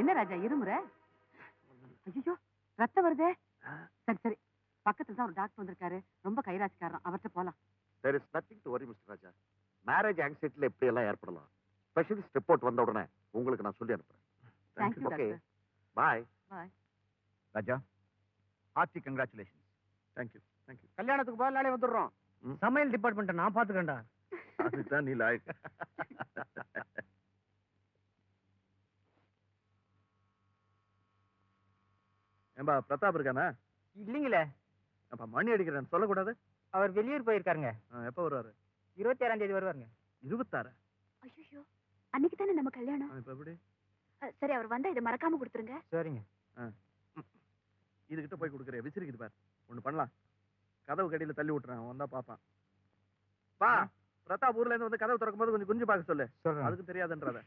என்ன ராஜா இருமுற? ஐயோ ரத்தம் வருதே. சரி சரி, பக்கத்துல தான் ஒரு டாக்டர் வந்திருக்காரு, ரொம்ப கைராசிக்காரன், அவர்கிட்ட போலாம். There is nothing to worry, Mr. Raja. Marriage ஆங்ஸைட்டில எப்படி எல்லாம் ஏற்படலாம். ஸ்பெஷலிஸ்ட் ரிப்போர்ட் வந்த உடனே உங்களுக்கு நான் சொல்லி அனுப்புறேன். Thank you okay, doctor. Bye. Bye. Raja, hearty congratulation. Thank you thank you. கல்யாணத்துக்கு முதல் நாளே வந்துடுறோம். சமையல் டிபார்ட்மெண்ட் நான் பாத்துக்கேன்டா. அதுதான் நீ லாயக். ஏம்பா பிரதாப் இருக்கானா? இல்லீங்களே, அப்ப மணி அடிக்கிறேன் சொல்லக்கூடாது. அவர் வெளியூர் போயிருக்காருங்க. எப்ப வருவாரு? 26ஆம் தேதி வருவாருங்க. 26? ஐயோ, அன்னைக்கு தானே நம்ம கல்யாணம். இப்ப எப்படி? சரி, அவர் வந்தா இதை மறக்காம கொடுத்துருங்க. சரிங்க. இதுகிட்ட போய் கொடுக்குறேன், விசிறிக்குது பார். ஒண்ணு பண்ணலாம், கதவு கடியில தள்ளி விட்டுறேன், அவன் வந்தா பாப்பான். பா, பிரதாப் ஊர்ல இருந்து வந்து கதவு திறக்கும் போது கொஞ்சம் குஞ்சு பார்க்க சொல்லு. அதுக்கு தெரியாதுன்றத.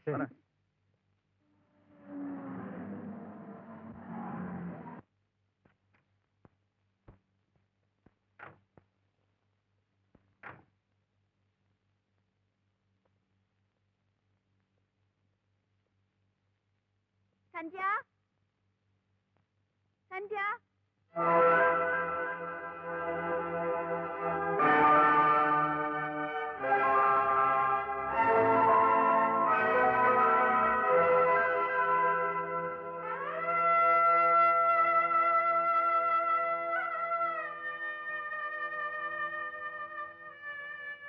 சந்தியா, சந்தியா.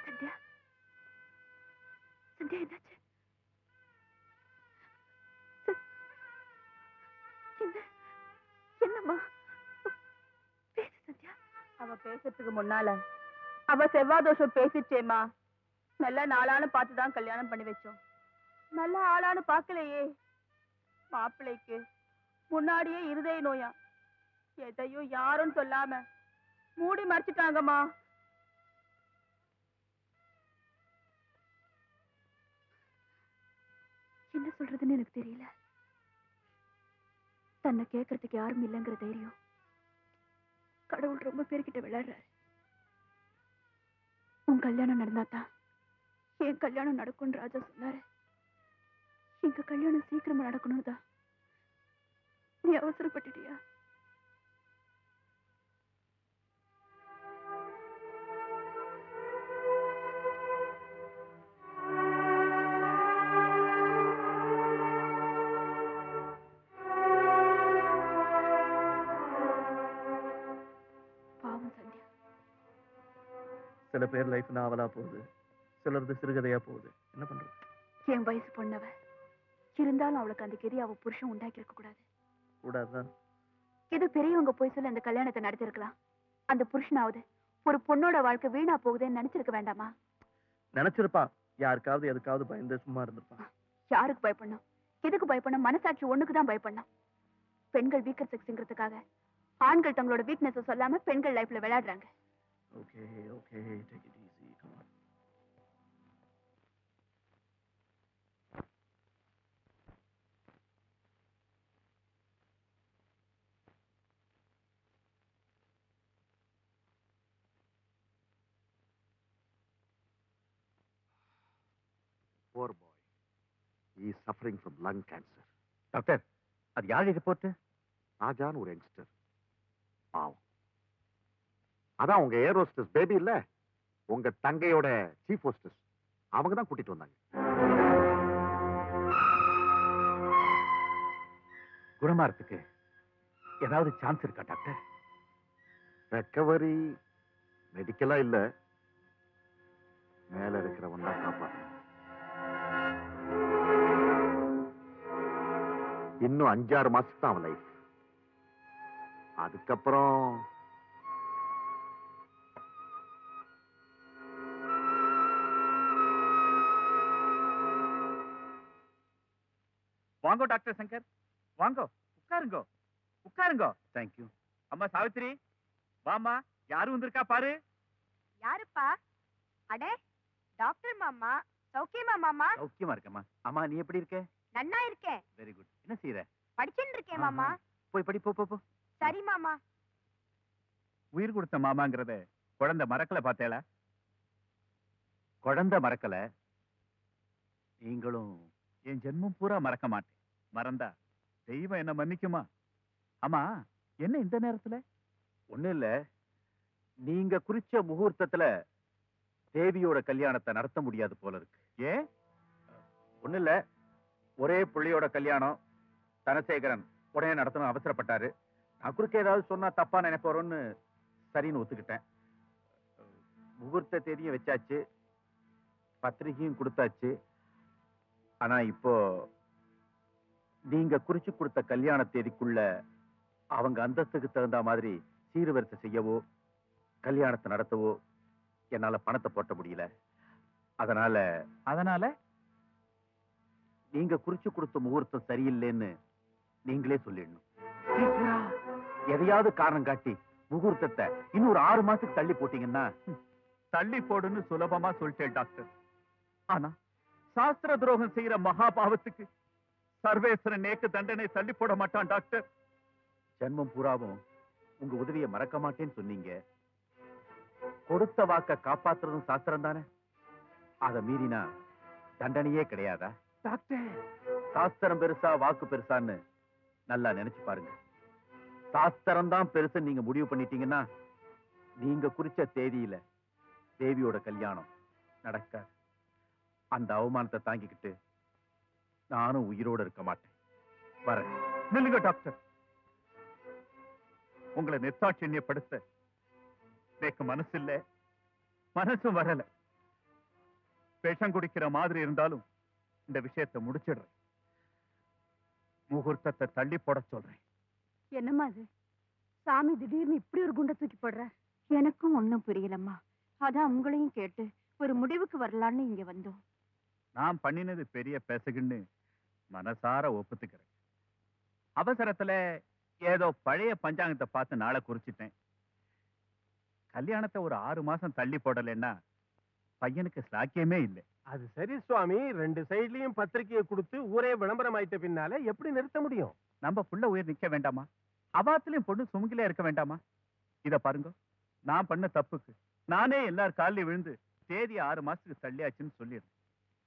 சந்தியா, சந்தியா என்னாச்சு? என்னம்மா பேசு சந்தியா. அவ பேசுறதுக்கு முன்னால அவ செவ்வாய் தோஷம் பேசிச்சேம்மா. நல்ல நாளான்னு பார்த்துதான் கல்யாணம் பண்ணி வச்சோம். நல்ல ஆளான்னு பார்க்கலையே. மாப்பிள்ளைக்கு முன்னாடியே இருதய நோயா, எதையும் யாரும் சொல்லாம மூடி மறைச்சிட்டாங்கம்மா. என்ன சொல்றதுன்னு எனக்கு தெரியல. தன்னை கேட்கறதுக்கு யாரும் இல்லைங்கிற தைரியம் கடவுள் ரொம்ப பேர்கிட்ட விளையாடுறாரு. உன் கல்யாணம் நடந்தாதான் என் கல்யாணம் நடக்கும்னு ராஜா சொன்னாரு. எங்க கல்யாணம் சீக்கிரமா நடக்கணும் தான். நீ அவசரப்பட்டுட்டியா? சில பேர் லைஃப் நாவலா போகுது, சிலரது சிறுகதையா போகுது. என்ன பண்றது? என் வயசு பொண்ணவ இருந்தாலும் அவளுக்கு அந்த கெதி அவ புருஷன் உண்டாக்கி இருக்க கூடாது. கூடாதுதான். இது பெரியவங்க போய் சொல்லி அந்த கல்யாணத்தை நடத்திருக்கலாம். அந்த புருஷனாவது ஒரு பொண்ணோட வாழ்க்கை வீணா போகுதுன்னு நினைச்சிருக்க வேண்டாமா? நினைச்சிருப்பான். யாருக்காவது எதுக்காவது பயந்து சும்மா இருந்திருப்பான். யாருக்கு பயப்படணும்? எதுக்கு பயப்படணும்? மனசாட்சி ஒண்ணுக்குதான் பயப்படணும். பெண்கள் வீக்கர் செக்ஸ்ங்கிறதுக்காக ஆண்கள் தங்களோட வீக்னஸ் சொல்லாம பெண்கள் லைஃப்ல விளையாடுறாங்க. Okay, okay, take it easy, come on. Poor boy. He is suffering from lung cancer. Doctor, அது யாரு ரிப்போர்ட்? ராஜான் ஒரு யங்ஸ்டர். பாவம். அதான் உங்க ஏர் ஹோஸ்டஸ் பேபி இல்ல, உங்க தங்கையோட சீஃப் ஹோஸ்டஸ், அவங்க தான் கூட்டிட்டு வந்தாங்க. குணமாறதுக்கு ஏதாவது சான்ஸ் இருக்கா டாக்டர்? ரெக்கவரி மெடிக்கலா இல்ல, மேல இருக்கிறவன் தான் காப்பாற்றணும். இன்னும் 5-6 மாசத்துக்கு தான் அவன் லைஃப். அதுக்கப்புறம் வாங்கோ டாக்டர் சங்கர், வாங்கோ, உட்காருங்கோ உட்காருங்கோ. தேங்க்யூ. அம்மா சாவித்திரி, வாமா, யாரும் வந்திருக்கா பாரு. யாருப்பா? அடே, டாக்டர் மாமா. சௌக்கியமா மாமா? சௌக்கியமா இருக்கம்மா. அம்மா நீ எப்படி இருக்க? நன்னா இருக்கேன். Very good. என்ன செய்யற? படிச்சுட்டு இருக்கேன் மாமா. போய் படி, போ போ போ. சரி மாமா. உயிர் கொடுத்த மாமாங்கிறத குழந்தை மறக்கல பார்த்தேல? குழந்தை மறக்கல, நீங்களும் என் ஜென்மம் பூரா மறக்க மாட்டேன். மறந்தா தெய்வம் என்ன மன்னிக்குமா? ஆமா, என்ன இந்த நேரத்துல? ஒண்ணு இல்ல, நீங்க குறிச்ச முகூர்த்தத்துல தேவியோட கல்யாணத்தை நடத்த முடியாது போல இருக்கு. ஏன்? ஒண்ணு இல்ல, ஒரே புள்ளையோட கல்யாணம் தனசேகரன் உடனே நடத்தணும் அவசரப்பட்டாரு. நான் குறுக்க ஏதாவது சொன்னா தப்பா நினைப்போறோன்னு சரின்னு ஒத்துக்கிட்டேன். முகூர்த்த தேதியும் வச்சாச்சு, பத்திரிகையும் கொடுத்தாச்சு. ஆனா இப்போ நீங்க குறிச்சு கொடுத்த கல்யாண தேதிக்குள்ள அவங்க அந்தஸ்துக்கு தகுந்த மாதிரி சீர்வரிசை செய்யவோ கல்யாணத்தை நடத்தவோ என்னால பணத்தை போட்ட முடியல. அதனால நீங்க குறிச்சு கொடுத்த முகூர்த்தம் சரியில்லைன்னு நீங்களே சொல்லிடணும். எதையாவது காரணம் காட்டி முகூர்த்தத்தை இன்னொரு 6 மாசத்துக்கு தள்ளி போட்டீங்கன்னா. தள்ளி போடுன்னு சுலபமா சொல்லிட்டேன் டாக்டர். ஆனா சாஸ்திர துரோகம் செய்யற மகாபாவத்துக்கு சர்வேஸ்வரன் நேக்கு தண்டனை தள்ளி போட மாட்டான் டாக்டர். ஜென்மம் பூராவும் உங்க உதவியை மறக்க மாட்டேன்னு சொன்னீங்க. கொடுத்த வாக்க காப்பாத்துறதும் சாஸ்திரம் தானே. அதை மீறினா தண்டனையே கிடையாதா? டாக்டர், சாஸ்திரம் பெருசா வாக்கு பெருசான்னு நல்லா நினைச்சு பாருங்க. சாஸ்திரம் தான் பெருசு நீங்க முடிவு பண்ணிட்டீங்கன்னா நீங்க குறிச்ச தேதியில தேவியோட கல்யாணம் நடக்காது. அந்த அவமானத்தை தாங்கிக்கிட்டு நானும் உயிரோட இருக்க மாட்டேன். வரேன். நில்லுங்க டாக்டர். உங்களை நிர்தாட்சியப்படுத்த எனக்கு மனசு இல்ல, மனசும் வரல. விஷம் குடிக்கிற மாதிரி இருந்தாலும் இந்த விஷயத்தை முடிச்சிடுறேன். முகூர்த்தத்தை தள்ளி போட சொல்றேன். என்னம்மா அது? சாமி திடீர்னு இப்படி ஒரு குண்டை தூக்கி போடுற? எனக்கும் ஒண்ணும் புரியலம்மா. அதான் உங்களையும் கேட்டு ஒரு முடிவுக்கு வரலான்னு இங்க வந்தோம். நான் பண்ணினது பெரிய பெசகுன்னு மனசார ஒப்புத்துக்கிறேன். அவசரத்துல ஏதோ பழைய பஞ்சாங்கத்தை பார்த்து நாளை குறிச்சிட்டேன். கல்யாணத்தை ஒரு 6 மாசம் தள்ளி போடலைன்னா பையனுக்கு சாக்கியமே இல்லை. அது சரி சுவாமி, 2 சைட்லயும் பத்திரிகையை கொடுத்து ஊரே விளம்பரம் ஆயிட்ட பின்னால எப்படி நிறுத்த முடியும்? நம்ம புள்ள உயிர் நிக்க வேண்டாமா? அவாத்திலையும் பொண்ணு சுமுகிலே இருக்க வேண்டாமா? இத பாருங்க, நான் பண்ண தப்புக்கு நானே எல்லார் காலில் விழுந்து தேதி 6 மாசத்துக்கு தள்ளியாச்சுன்னு சொல்லிடுறேன்.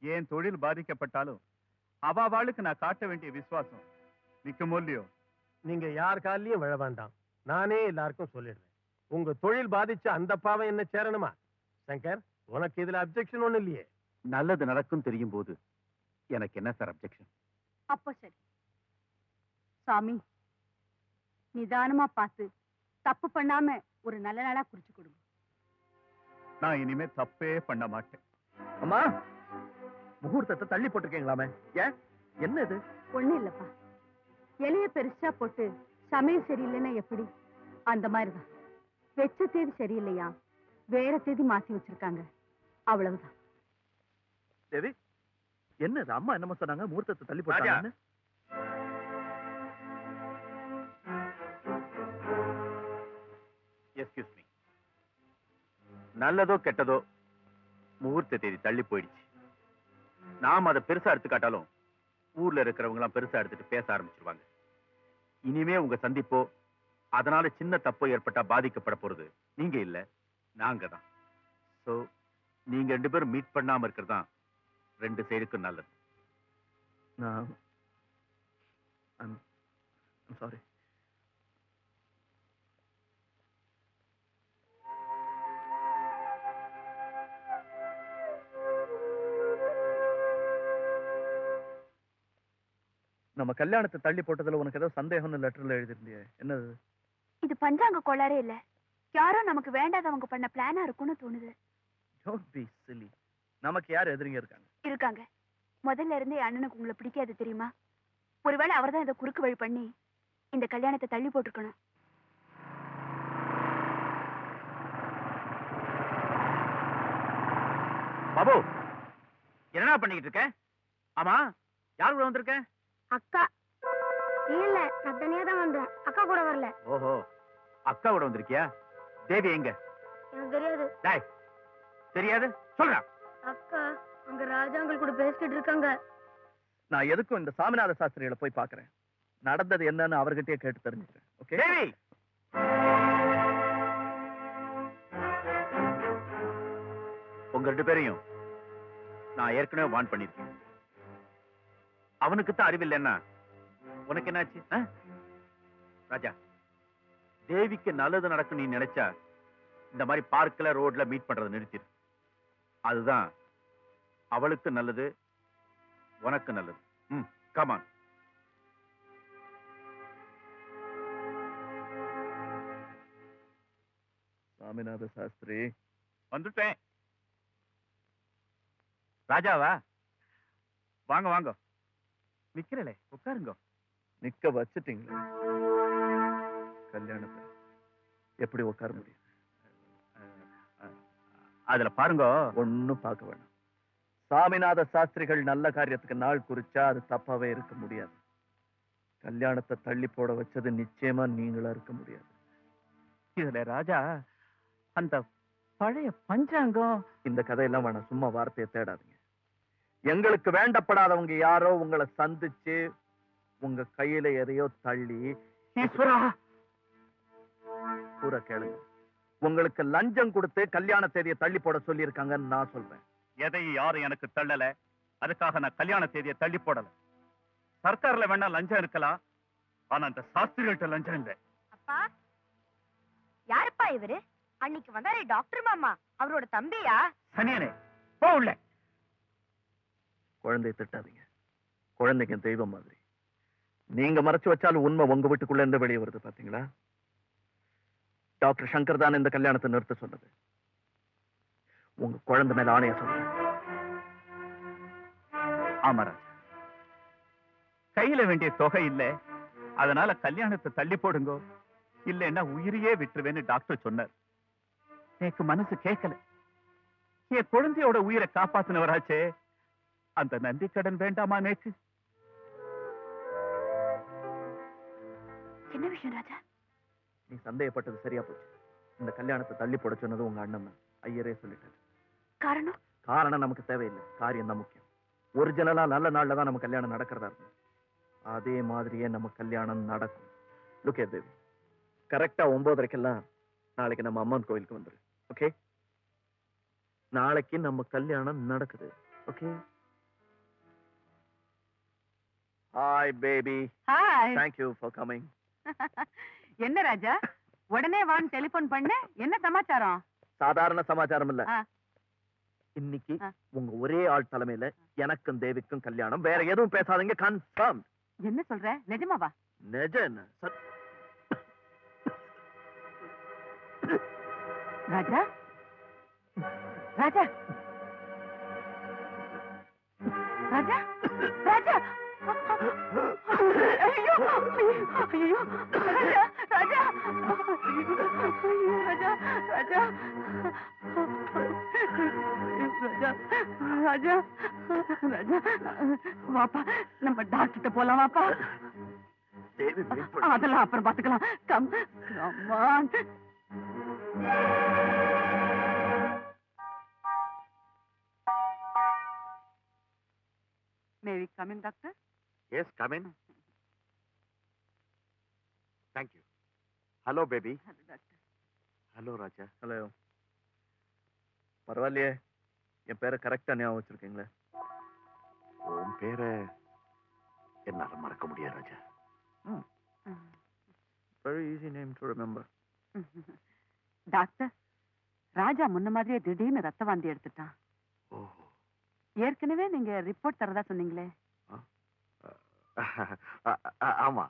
ஏன் தொழில் பாதிக்கப்பட்டாலும் அவாளுக்கு நான் காட்ட வேண்டிய விசுவாசம் நிக்குமோ இல்லையோ? நீங்க யார் காலையும் விழ வேண்டாம். நானே எல்லாருக்கும் சொல்லிடுறேன். உங்க தொழில் பாதிச்ச அந்த பாவம் என்ன சேரணுமா? சங்கர், உனக்கு இதுல அப்செக்ஷன் ஒண்ணு இல்லையே? நல்லது நடக்கும் தெரியும் போது எனக்கு என்ன சார் அப்செக்ஷன்? அப்ப சரி சாமி, நிதானமா பார்த்து தப்பு பண்ணாம ஒரு நல்ல நாளா குறிச்சு கொடுங்க. நான் இனிமே தப்பே பண்ண மாட்டேன். அம்மா, முகூர்த்தத்தை தள்ளி போட்டிருக்கீங்களாமே, ஏன்? என்ன இது? ஒண்ணு இல்லப்பா, இலைய பெருசா போட்டு சமையல் சரியில்லைன்னா எப்படி அந்த மாதிரிதான். வெச்ச தேதி சரியில்லையா, வேற தேதி மாத்தி வச்சிருக்காங்க, அவ்வளவுதான். தேவி, என்னது? அம்மா என்னமா சொன்னாங்க? முகூர்த்தத்தை தள்ளி போட்டாங்கன்னு? Excuse me. நல்லதோ கெட்டதோ முகூர்த்த தேதி தள்ளி போயிடுச்சு. நாம் அதை பெருசா எடுத்துக்காட்டாலும் ஊர்ல இருக்கிறவங்க எல்லாம் பெருசா எடுத்துட்டு பேச ஆரம்பிச்சிருவாங்க. இனிமே உங்க சந்திப்போ அதனால சின்ன தப்போ ஏற்பட்டா பாதிக்கப்பட போறது நீங்க இல்ல, நாங்க தான். சோ நீங்க 2 பேரும் மீட் பண்ணாம இருக்கிறதான் 2 சைடுக்கும் நல்லது. சாரி. நம்ம கல்யாணத்தை தள்ளி போட்டதுல உனக்கு ஏதோ சந்தேகம்னு லெட்டர்ல எழுதிருந்தியே, என்னது? இது பஞ்சாங்க கோளாறே இல்ல, யாரோ நமக்கு வேண்டாதவங்க பண்ண பிளானா இருக்கும்னு தோணுது. Don't be silly. நமக்கு யார் எதிரிங்க இருக்காங்க. முதல்ல இருந்தே அண்ணனுக்கு உங்களை பிடிக்காது தெரியுமா? ஒருவேளை அவர்தான் இதை குறுக்கு வழி பண்ணி இந்த கல்யாணத்தை தள்ளி போட்டிருக்கணும். பாபு, என்னடா பண்ணிக்கிட்டு இருக்க? ஆமா, யார் கூட வந்திருக்க? அக்கா இல்ல, நான் தனியா தான் வந்தேன், அக்கா கூட வரல. ஓஹோ, அக்கா கூட வந்திருக்கியா? தேவி எங்க? எனக்கு தெரியாது. டேய், தெரியாது சொல்றா. அக்கா அங்க ராஜாங்கள் கூட பேசிக்கிட்டு இருக்காங்க. நான் எதுக்கும் இந்த சாமிநாத சாஸ்திரிகளை போய் பார்க்கறேன். நடந்தது என்னன்னு அவர்கிட்டயே கேட்டு தெரிஞ்சுக்கிறேன். ஓகே? தேவி, உங்க 2 பேரையும் நான் ஏற்கனவே வார்ன் பண்ணிருக்கேன். அவனுக்கு தான் அறிவில்லைன்னா உனக்கு என்னாச்சு ராஜா? தேவிக்கு நல்லது நடக்கும் நீ நினைச்சா இந்த மாதிரி பார்க்ல ரோட்ல மீட் பண்றதை நிறுத்திடு. அதுதான் அவளுக்கு நல்லது, உனக்கு நல்லது. கமான். சாமிநாத சாஸ்திரி, வந்துட்டேன். ராஜாவா? வாங்க வாங்க. நிக்கிறலே, உட்காருங்க. நிக்க வச்சுட்டீங்களே, கல்யாணத்தை எப்படி உட்கார முடியும்? அதுல பாருங்க. ஒன்னும் பார்க்க வேண்டாம். சாமிநாத சாஸ்திரிகள் நல்ல காரியத்துக்கு நாள் குறிச்சா அது தப்பாவே இருக்க முடியாது. கல்யாணத்தை தள்ளி போட வச்சது நிச்சயமா நீங்களா இருக்க முடியாது. இதுல ராஜா அந்த பழைய பஞ்சாங்கம். இந்த கதையெல்லாம் வேணாம், சும்மா வார்த்தையை தேடாதீங்க. எங்களுக்கு வேண்டப்படாதவங்க யாரோ உங்களை சந்திச்சு உங்க கையில எதையோ தள்ளி பூரா கேளுங்க. உங்களுக்கு லஞ்சம் கொடுத்து கல்யாண தேதியை தள்ளி போட சொல்லி இருக்காங்கன்னு நான் சொல்றேன். எதையும் யாரும் எனக்கு தள்ளல. அதுக்காக நான் கல்யாண தேதியை தள்ளி போடல. சர்க்கார்ல வேணா லஞ்சம் இருக்கலாம், ஆனா அந்த சாஸ்திரிகள்ட்ட லஞ்சம் இல்லை. அப்பா, யாருப்பா இவரு? அன்னைக்கு வந்தாரே டாக்டர் மாமா, அவரோட தம்பியா? சனியனே, போகல. குழந்தையை திட்டாதீங்க. குழந்தைங்க தெய்வம் மாதிரி. நீங்க மறைச்சு வச்சாலும் உண்மை உங்க வீட்டுக்குள்ள இருந்து வெளியே வருது பாத்தீங்களா? டாக்டர் சங்கர் தான் இந்த கல்யாணத்தை நிறுத்த சொன்னது. உங்க குழந்தை மேல ஆணைய சொல்றேன். ஆமராஜ், கையில வேண்டிய தொகை இல்ல, அதனால கல்யாணத்தை தள்ளி போடுங்க, இல்லைன்னா உயிரையே விட்டுருவேன்னு டாக்டர் சொன்னார். எனக்கு மனசு கேட்கல. என் குழந்தையோட உயிரை காப்பாத்தினவராச்சே, அந்த நன்றி கடன் வேண்டாமா நேக்கு? என்ன விஷயம் ராஜா? நீ சந்தேகப்பட்டது சரியா போச்சு. இந்த கல்யாணத்தை தள்ளி போட சொன்னது உங்க அண்ணன் தான். ஐயரே சொல்லிட்டாரு. காரணம்? காரணம் நமக்கு தேவையில்லை, காரியம் தான் முக்கியம். ஒரிஜினலா நல்ல நாள்ல தான் நம்ம கல்யாணம் நடக்கிறதா இருக்கும். அதே மாதிரியே நம்ம கல்யாணம் நடக்கும். லுக் at தேவி, கரெக்டா 9:30க்கெல்லாம் நாளைக்கு நம்ம அம்மன் கோயிலுக்கு வந்துரு. ஓகே? நாளைக்கு நம்ம கல்யாணம் நடக்குது. Okay? Hi baby. Hi. Thank you for coming. என்ன ராஜா, உடனே வான்னு டெலிபோன் பண்ண? என்ன சமாச்சாரம்? சாதாரண சமாச்சாரம் இல்ல. ஆ. இன்னைக்கு ஆ. உங்க ஒரே ஆள் தலைமையில எனக்கும் தேவிக்கும் கல்யாணம். வேற எதுவும் பேசாதீங்க. கன்ஃபார்ம். என்ன சொல்ற? நிஜமாவா? நிஜம் என்ன? ராஜா, ராஜா, ராஜா, ராஜா! ஐயோ, ஐயோ, ராஜா, ராஜா! ஐயோ, ராஜா, ராஜா! ராஜா, ராஜா, ராஜா! வாப்பா, நம்ம டாக்டர்கிட்ட போலாம் வாப்பா. தேவி wait பண்ணு. அதெல்லாம் அப்புறம் பாத்துக்கலாம். Come on. May we come in, doctor? Yes, come in. Thank you. Hello, baby. Hello, doctor. Hello, Raja. Hello. பரவாயில்லையே, என் பேரை கரெக்டா ஞாபகம் வச்சிருக்கீங்களே. உன் பேரை என்னால மறக்க முடியாது Raja. Very easy name to remember. Doctor, Raja முன்ன மாதிரியே திடீர்னு ரத்த வாந்தி எடுத்துட்டான். ஓஹோ. ஏற்கனவே நீங்க ரிப்போர்ட் தரதா சொன்னீங்களே. ஆமா.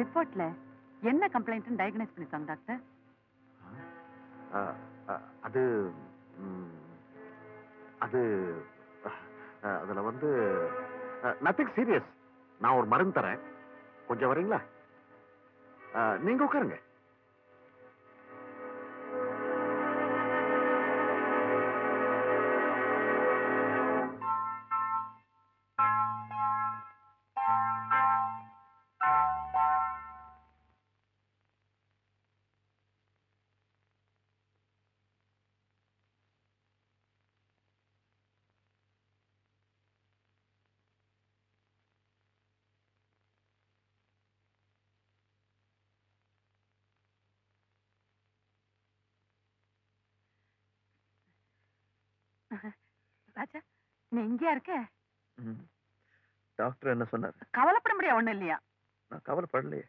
ரிப்போர்ட்ல என்ன கம்ப்ளைண்ட் டயக்னைஸ் பண்ணிருக்காங்க டாக்டர்? அது அது அதுல வந்து நத்திங் சீரியஸ். நான் ஒரு மருந்து தரேன், கொஞ்சம் வரீங்களா? நீங்க உட்காருங்க. ராஜா, நீ இங்கேயா இருக்க? டாக்டர் என்ன சொன்னாரு? கவலைப்பட முடியாது ஒண்ணும் இல்லையா? நான் கவலைப்படலையே.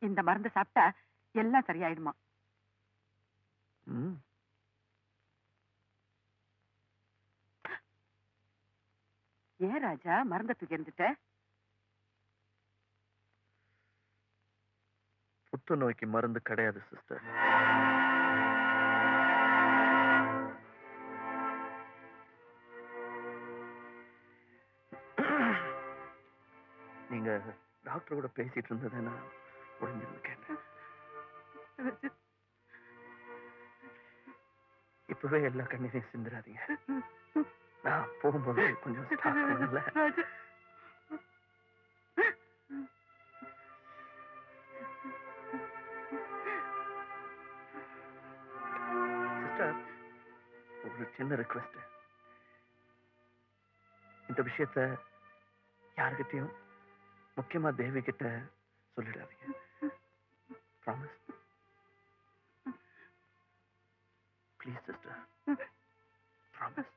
இந்த மருந்து சாப்பிட்டா எல்லாம் சரியாயிடுமா? ஏன் ராஜா மருந்த தூக்கி இருந்துட்ட? புற்றுநோய்க்கு மருந்து கிடையாது சிஸ்டர். நீங்க டாக்டர் கூட பேசிட்டு இருந்ததை நான் ஒளிஞ்சிருந்து கேட்டேன். இப்பவே எல்லா கண்ணீரையும் சிந்துறாதீங்க. நான் போகும்போது கொஞ்சம் ஸ்டாக் பண்ணல. சிஸ்டர், ஒரு சின்ன ரிக்வெஸ்ட். இந்த விஷயத்த யாருக்கிட்டையும், முக்கியமா தேவி கிட்ட சொல்லிடாதீங்க. ப்ராமிஸ். Please sister, promise.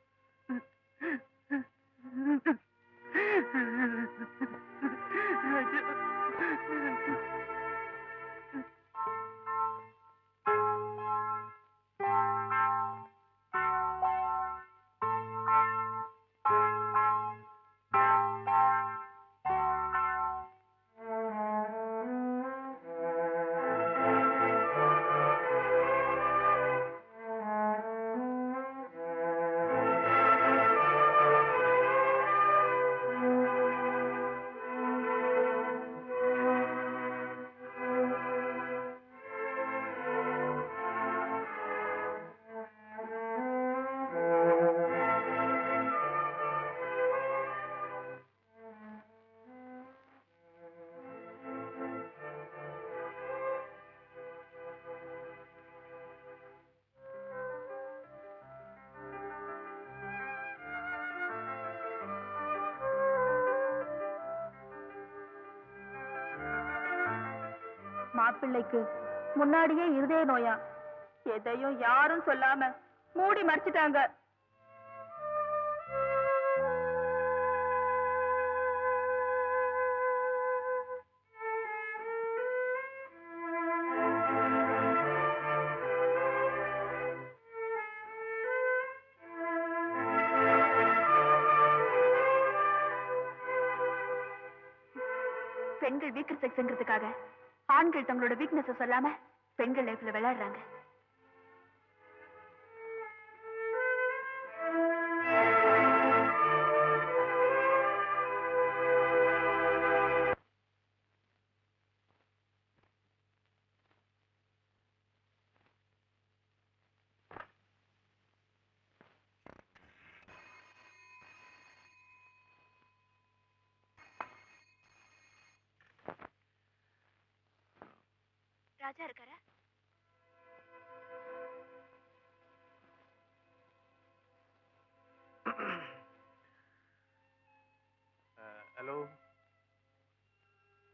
மாப்பிள்ளைக்கு முன்னாடியே இருதய நோயா, எதையும் யாரும் சொல்லாம மூடி மறைச்சிட்டாங்க. பெண்கள் வீக்கர் செக்ஸ்ங்கிறதுக்காக ஆண்கள் தங்களோட வீக்னஸ் சொல்லாம பெண்கள் லைஃப்ல விளையாடுறாங்க. ராஜா இருக்காரா? ஹலோ.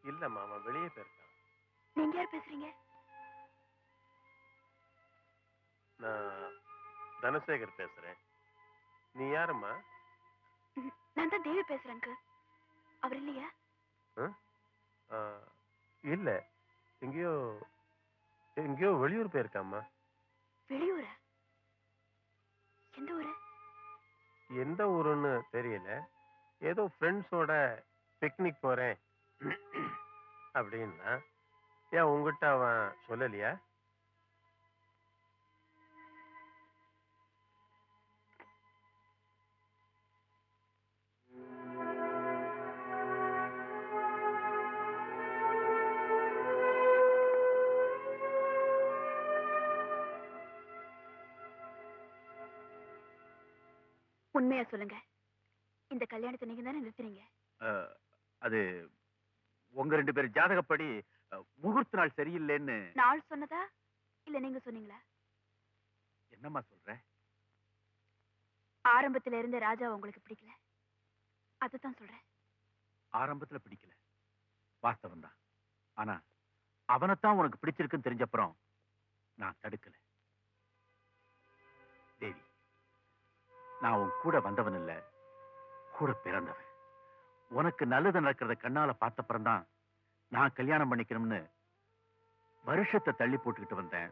இல்லம்மா, அவன் வெளியே போயிருக்கான். நீங்க யார் பேசுறீங்க? நான் தனசேகர் பேசுறேன். நீ யாரும்மா? நான் தான் தேவி பேசுறேன். அவர் இல்லையா? இல்ல, எங்கேயோ எங்கேயோ வெளியூர் போயிருக்காம்மா. வெளியூரா? எந்த ஊரு? எந்த ஊருன்னு தெரியல. ஏதோ ஃப்ரெண்ட்ஸோட பிக்னிக் போறேன் அப்படின்னா. ஏன் உங்ககிட்ட அவன் சொல்லலையா? உண்மையா சொல்லுங்க, இந்த கல்யாணத்தை நீங்க தானே நிறுத்துறீங்க? அது உங்க 2 பேர் ஜாதகப்படி முகூர்த்த நாள் சரியில்லைன்னு. நாள் சொன்னதா இல்ல நீங்க சொன்னீங்களா? என்னம்மா சொல்ற? ஆரம்பத்துல இருந்த ராஜா உங்களுக்கு பிடிக்கல, அதுதான் சொல்றேன். ஆரம்பத்துல பிடிக்கல, வாஸ்தவம் தான். ஆனா அவனைத்தான் உனக்கு பிடிச்சிருக்குன்னு தெரிஞ்சப்புறம் நான் தடுக்கல. தேவி, நான் உன் கூட வந்தவன் இல்ல, கூட பிறந்தவன். உனக்கு நல்லது நடக்கிறத கண்ணால பார்த்தப்புறம்தான் நான் கல்யாணம் பண்ணிக்கணும்னு வருஷத்தை தள்ளி போட்டுக்கிட்டு வந்தேன்.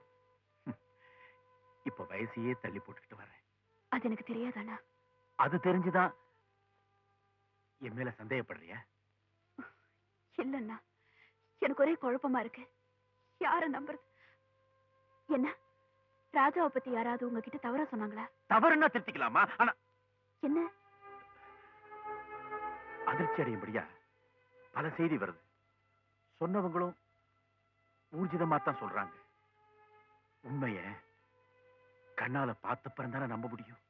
இப்ப வயசையே தள்ளி போட்டுக்கிட்டு வரேன். அது எனக்கு தெரியாதானா? அது தெரிஞ்சுதான் என் மேல சந்தேகப்படுறிய? இல்லன்னா எனக்கு ஒரே குழப்பமா இருக்கு. யார நம்புறது? என்ன ராஜாவை பத்தி யாராவது உங்ககிட்ட தவறா சொன்னாங்களா? தவறுன்னா திருத்திக்கலாமா? ஆனா என்ன அதிர்ச்சி அடையும்படியா பல செய்தி வருது. சொன்னவங்களும் ஊர்ஜிதமா தான் சொல்றாங்க. உண்மைய கண்ணால பார்த்த பிறந்தானே நம்ப முடியும்.